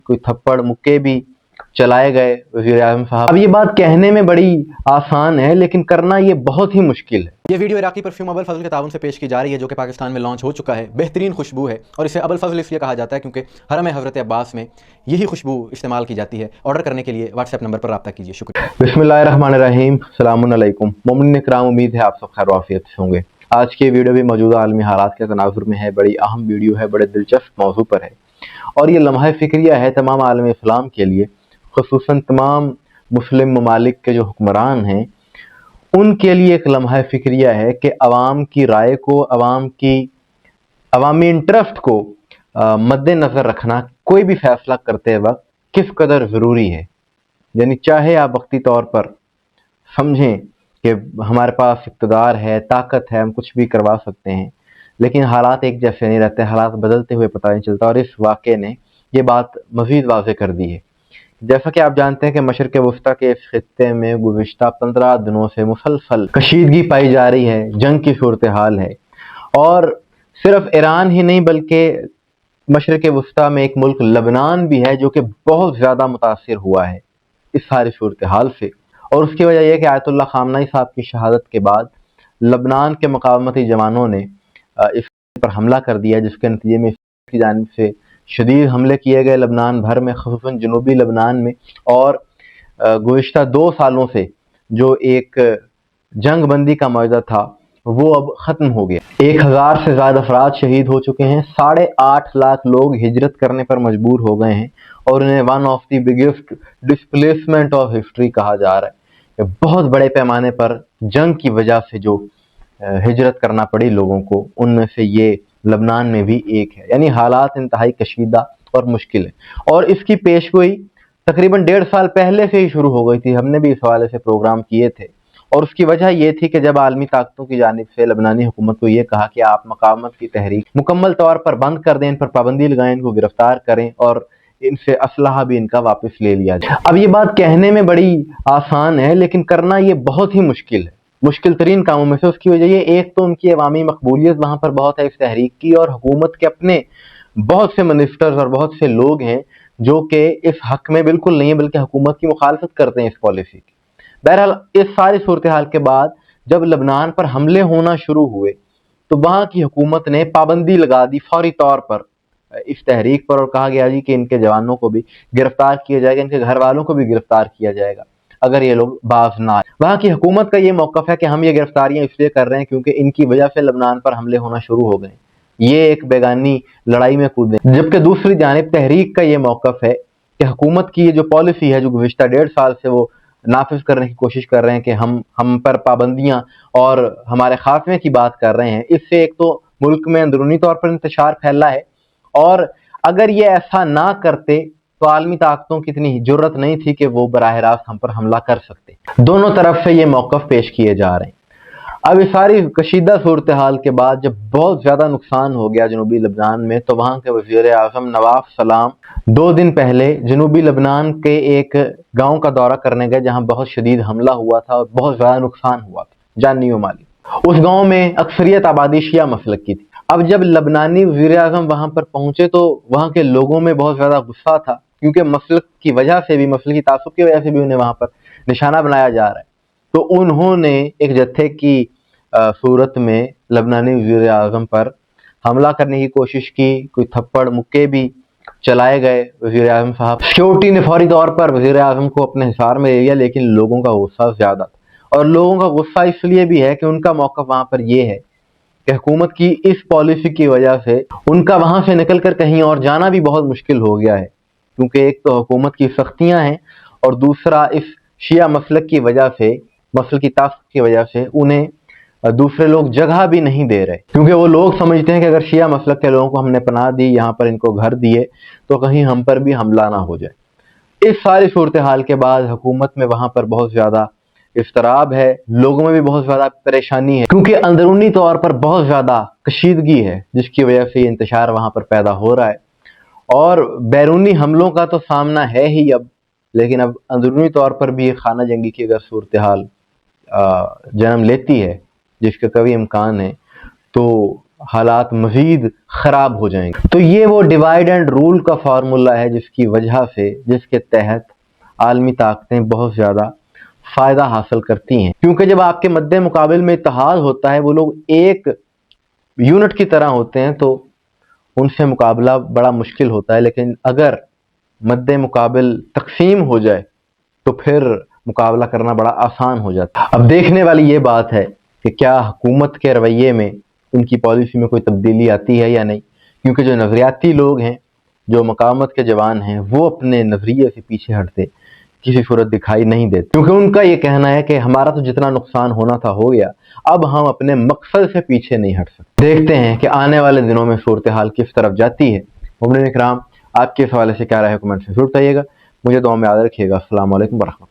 کوئی تھپڑ مکے بھی چلائے گئے وزیر اعظم صاحب۔ اب یہ بات کہنے میں بڑی آسان ہے لیکن کرنا یہ بہت ہی مشکل ہے۔ یہ ویڈیو عراقی پرفیوم ابو الفضل کے تعاون سے پیش کی جا رہی ہے، جو کہ پاکستان میں لانچ ہو چکا ہے۔ بہترین خوشبو ہے اور اسے ابو الفضل اس لیے کہا جاتا ہے کیونکہ حرم حضرت عباس میں یہی خوشبو استعمال کی جاتی ہے۔ آرڈر کرنے کے لیے واٹس ایپ نمبر پر رابطہ کیجیے۔ شکریہ۔ بسم اللہ الرحمن الرحیم۔ السلام علیکم مومنین اکرام، امید ہے آپ سب خیر و عافیت سے ہوں گے۔ آج کی ویڈیو بھی موجودہ عالمی حالات کے تناظر میں ہے، بڑی اہم ویڈیو ہے، بڑے دلچسپ موضوع پر ہے، اور یہ لمحہ فکریہ ہے تمام عالم اسلام کے لیے، خصوصاً تمام مسلم ممالک کے جو حکمران ہیں ان کے لیے ایک لمحہ فکریہ ہے کہ عوام کی رائے کو، عوامی انٹرسٹ کو مد نظر رکھنا کوئی بھی فیصلہ کرتے وقت کس قدر ضروری ہے۔ یعنی چاہے آپ وقتی طور پر سمجھیں کہ ہمارے پاس اقتدار ہے، طاقت ہے، ہم کچھ بھی کروا سکتے ہیں، لیکن حالات ایک جیسے نہیں رہتے، حالات بدلتے ہوئے پتہ نہیں چلتا، اور اس واقعے نے یہ بات مزید واضح کر دی ہے۔ جیسا کہ آپ جانتے ہیں کہ مشرق وسطیٰ کے اس خطے میں گزشتہ 15 دنوں سے مسلسل کشیدگی پائی جا رہی ہے، جنگ کی صورتحال ہے، اور صرف ایران ہی نہیں بلکہ مشرق وسطیٰ میں ایک ملک لبنان بھی ہے جو کہ بہت زیادہ متاثر ہوا ہے اس ساری صورتحال سے۔ اور اس کی وجہ یہ کہ آیت اللہ خامنئی صاحب کی شہادت کے بعد لبنان کے مقاومتی جوانوں نے اس پر حملہ کر دیا، جس کے نتیجے میں اس کی جانب سے شدید حملے کیے گئے لبنان بھر میں، خصوصاً جنوبی لبنان میں، اور گزشتہ 2 سالوں سے جو ایک جنگ بندی کا معاہدہ تھا وہ اب ختم ہو گیا۔ 1000 سے زیادہ افراد شہید ہو چکے ہیں، 8.5 لاکھ لوگ ہجرت کرنے پر مجبور ہو گئے ہیں، اور انہیں one of the biggest displacement of history کہا جا رہا ہے۔ بہت بڑے پیمانے پر جنگ کی وجہ سے جو ہجرت کرنا پڑی لوگوں کو، ان میں سے یہ لبنان میں بھی ایک ہے۔ یعنی حالات انتہائی کشیدہ اور مشکل ہے، اور اس کی پیشگوئی تقریباً 1.5 سال پہلے سے ہی شروع ہو گئی تھی۔ ہم نے بھی اس حوالے سے پروگرام کیے تھے، اور اس کی وجہ یہ تھی کہ جب عالمی طاقتوں کی جانب سے لبنانی حکومت کو یہ کہا کہ آپ مقاومت کی تحریک مکمل طور پر بند کر دیں، ان پر پابندی لگائیں، ان کو گرفتار کریں، اور ان سے اسلحہ بھی ان کا واپس لے لیا جائے۔ اب یہ بات کہنے میں بڑی آسان ہے لیکن کرنا یہ بہت ہی مشکل ہے، مشکل ترین کاموں میں سے۔ اس کی وجہ یہ ایک تو ان کی عوامی مقبولیت وہاں پر بہت ہے اس تحریک کی، اور حکومت کے اپنے بہت سے منسٹرز اور بہت سے لوگ ہیں جو کہ اس حق میں بالکل نہیں ہے، بلکہ حکومت کی مخالفت کرتے ہیں اس پالیسی کی۔ بہرحال اس ساری صورتحال کے بعد جب لبنان پر حملے ہونا شروع ہوئے تو وہاں کی حکومت نے پابندی لگا دی فوری طور پر اس تحریک پر، اور کہا گیا جی کہ ان کے جوانوں کو بھی گرفتار کیا جائے گا، ان کے گھر والوں کو بھی گرفتار کیا جائے گا اگر یہ لوگ باز نہ آئے۔ وہاں کی حکومت کا یہ موقف ہے کہ ہم یہ گرفتاریاں اس لیے کر رہے ہیں کیونکہ ان کی وجہ سے لبنان پر حملے ہونا شروع ہو گئے، یہ ایک بیگانی لڑائی میں کودیں۔ جبکہ دوسری جانب تحریک کا یہ موقف ہے کہ حکومت کی یہ جو پالیسی ہے جو گزشتہ 1.5 سال سے وہ نافذ کرنے کی کوشش کر رہے ہیں کہ ہم پر پابندیاں اور ہمارے خاتمے کی بات کر رہے ہیں، اس سے ایک تو ملک میں اندرونی طور پر انتشار پھیلا ہے، اور اگر یہ ایسا نہ کرتے تو عالمی طاقتوں کی اتنی جرت نہیں تھی کہ وہ براہ راست ہم پر حملہ کر سکتے۔ دونوں طرف سے یہ موقف پیش کیے جا رہے ہیں۔ اب اس ساری کشیدہ صورتحال کے بعد جب بہت زیادہ نقصان ہو گیا جنوبی لبنان میں، تو وہاں کے وزیر اعظم نواف سلام 2 دن پہلے جنوبی لبنان کے ایک گاؤں کا دورہ کرنے گئے جہاں بہت شدید حملہ ہوا تھا اور بہت زیادہ نقصان ہوا تھا جانی و مالی۔ اس گاؤں میں اکثریت آبادی شیعہ مسلک کی تھی۔ اب جب لبنانی وزیر اعظم وہاں پر پہنچے تو وہاں کے لوگوں میں بہت زیادہ غصہ تھا، کیونکہ مسلک کی وجہ سے بھی، مسلکی تعصب کی وجہ سے بھی انہیں وہاں پر نشانہ بنایا جا رہا ہے۔ تو انہوں نے ایک جتھے کی صورت میں لبنانی وزیر اعظم پر حملہ کرنے کی کوشش کی، کوئی تھپڑ مکے بھی چلائے گئے وزیر اعظم صاحب۔ سیکورٹی نے فوری طور پر وزیر اعظم کو اپنے حصار میں لے لیا، لیکن لوگوں کا غصہ زیادہ تھا، اور لوگوں کا غصہ اس لیے بھی ہے کہ ان کا موقف وہاں پر یہ ہے کہ حکومت کی اس پالیسی کی وجہ سے ان کا وہاں سے نکل کر کہیں اور جانا بھی بہت مشکل ہو گیا ہے، کیونکہ ایک تو حکومت کی سختیاں ہیں، اور دوسرا اس شیعہ مسلک کی وجہ سے، مسلکی تعصب کی وجہ سے انہیں دوسرے لوگ جگہ بھی نہیں دے رہے، کیونکہ وہ لوگ سمجھتے ہیں کہ اگر شیعہ مسلک کے لوگوں کو ہم نے پناہ دی، یہاں پر ان کو گھر دیے، تو کہیں ہم پر بھی حملہ نہ ہو جائے۔ اس ساری صورتحال کے بعد حکومت میں وہاں پر بہت زیادہ اضطراب ہے، لوگوں میں بھی بہت زیادہ پریشانی ہے، کیونکہ اندرونی طور پر بہت زیادہ کشیدگی ہے جس کی وجہ سے یہ انتشار وہاں پر پیدا ہو رہا ہے، اور بیرونی حملوں کا تو سامنا ہے ہی اب، لیکن اب اندرونی طور پر بھی خانہ جنگی کی اگر صورتحال جنم لیتی ہے، جس کا کبھی امکان ہے، تو حالات مزید خراب ہو جائیں گے۔ تو یہ وہ ڈیوائیڈ اینڈ رول کا فارمولا ہے جس کی وجہ سے، جس کے تحت عالمی طاقتیں بہت زیادہ فائدہ حاصل کرتی ہیں، کیونکہ جب آپ کے مد مقابل میں اتحاد ہوتا ہے، وہ لوگ ایک یونٹ کی طرح ہوتے ہیں، تو ان سے مقابلہ بڑا مشکل ہوتا ہے۔ لیکن اگر مد مقابل تقسیم ہو جائے تو پھر مقابلہ کرنا بڑا آسان ہو جاتا ہے۔ اب دیکھنے والی یہ بات ہے کہ کیا حکومت کے رویے میں، ان کی پالیسی میں کوئی تبدیلی آتی ہے یا نہیں، کیونکہ جو نظریاتی لوگ ہیں، جو مقاومت کے جوان ہیں، وہ اپنے نظریے سے پیچھے ہٹتے کسی صورت دکھائی نہیں دیتے، کیونکہ ان کا یہ کہنا ہے کہ ہمارا تو جتنا نقصان ہونا تھا ہو گیا، اب ہم اپنے مقصد سے پیچھے نہیں ہٹ سکتے۔ دیکھتے ہیں کہ آنے والے دنوں میں صورتحال کس طرف جاتی ہے۔ مومنین اکرام، آپ کے اس حوالے سے کیا رائے ہے؟ کمنٹ سے ضرور بتائیے گا۔ مجھے دعا میں یاد رکھیے گا۔ السلام علیکم ورحمۃ اللہ۔